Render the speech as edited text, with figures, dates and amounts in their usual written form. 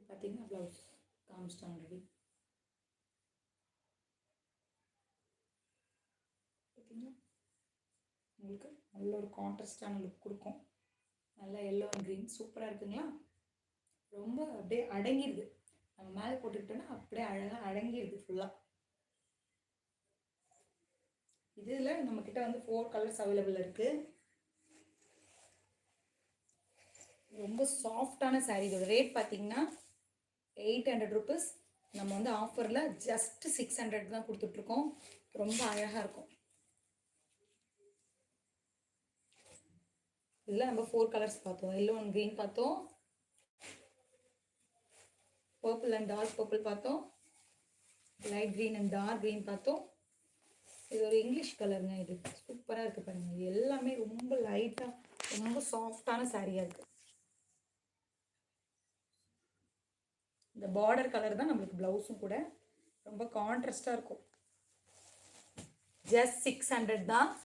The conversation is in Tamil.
பார்த்தீங்கன்னா ப்ளவுஸ் காமிச்சிட்டேன் ஆல்ரெடி. பார்த்தீங்களா, உங்களுக்கு நல்ல ஒரு கான்ட்ராஸ்டான லுக் கொடுக்கும். நல்லா எல்லோ அண்ட் க்ரீன் சூப்பராக இருக்குங்களா? ரொம்ப அப்படியே அடங்கிடுது. நம்ம மேலே போட்டுக்கிட்டோன்னா அப்படியே அழகாக அடங்கிடுது ஃபுல்லாக. இதில் நம்மக்கிட்ட வந்து 4 கலர்ஸ் அவைலபிள் இருக்குது. ரொம்ப சாஃப்டான சாரீ. இதோட ரேட் பார்த்தீங்கன்னா 800 ருபீஸ். நம்ம வந்து ஆஃபரில் ஜஸ்ட் 600 தான் கொடுத்துட்ருக்கோம். ரொம்ப அழகாக இருக்கும். இதில் நம்ம 4 கலர்ஸ் பார்த்தோம். எல்லோ அண்ட் க்ரீன் பார்த்தோம், பர்பிள் அண்ட் டார்க் பர்பிள் பார்த்தோம், light green and dark green பார்த்தோம். இது ஒரு இங்கிலீஷ் கலருங்க. இது சூப்பராக இருக்குது பாருங்கள். இது எல்லாமே ரொம்ப லைட்டாக ரொம்ப சாஃப்டான சாரியாக இருக்குது. இந்த பார்டர் கலர் தான் நம்மளுக்கு ப்ளவுஸும் கூட ரொம்ப கான்ட்ராஸ்டாக இருக்கும். ஜஸ்ட் 600 தான்.